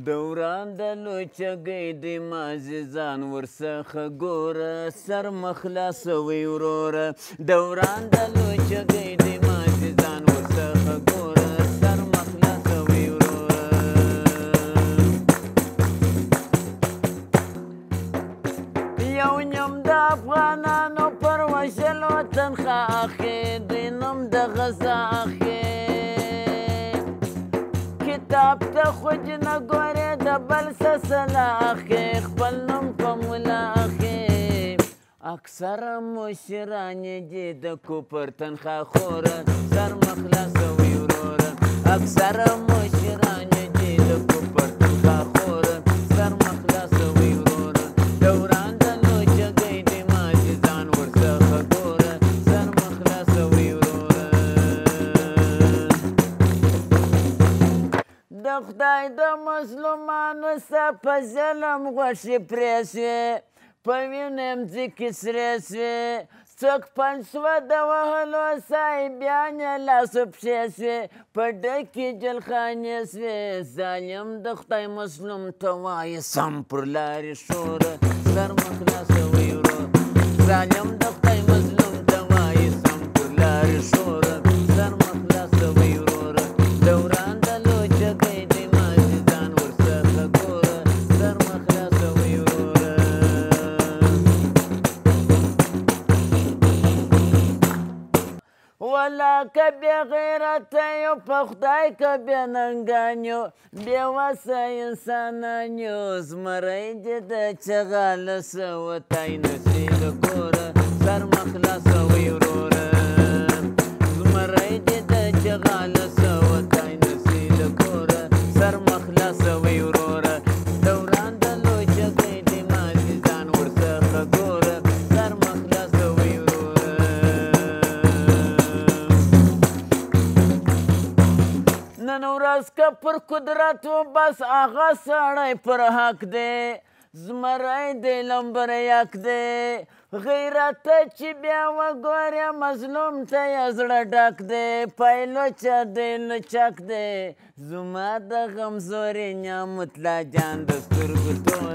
دوران د لوچګۍ د مازې ځان ورڅخه ګوره سر مه خلاصوئ وروره دوران د لوچګۍ د مازې ځان ورڅخه ګوره سر مه خلاصوئ وروره یو نیم د افغانانو پر وژلو تنخوا اخې دوی نوم د غزا اخې کتاب ته خو جنه ګورې د بل څه سلا اخې خپل نوم په ملا اخې اکثره مشران یې دي د کوپر تنخوا خوره سر مه خلاصوئ وروره اکثره مشران یې دي د کوپر تنخوا خوره سر مه خلاصوئ وروره دوران د لوچګۍ د مازې ځان ورڅخه ګوره سر مه خلاصوئ وروره د خدای د مظلومانو څه په ظلم غوښې پرې سوې په وینو یې مځکې سرې سوې څوک پنډ سوه د وهلو صاحبیان یې لاسو پښې سوې په ډکې جلخانې سوې ظالم د خدای مظلوم ته وایي سم پر لارې شوره سر مه خلاصوئ ورور ظالم د خدای مظلوم ته وایي سم پر لارې شوره سر مه خلاصوئ وروره دوران د لوچګۍ د مازې ځان ورڅخه ګوره سر مه خلاصوئ وروره والله که بې غیرته یو په خدای که بې ننګان یو بې وسه انسانان یو زمری دې د چغاله څه وتی نسي د کوره سر مه خلاصوئ وروره زمری دې د چغاله څه وتی نسي د کوره سر مه خلاصوئ وروره دوران د لوچګۍ د مازې ځان ورڅخه ګوره سر مه خلاصوئ وروره نن ورځ که پر قدرت و بس هغه سړی پر حق دی زمری دی لمبر یک دی غیرت چې بیا وګورې مظلوم ته یې زړه ډک دی پایلوچه دی لچک دی زما د غمزورې نعمت لا جان د سترګو تور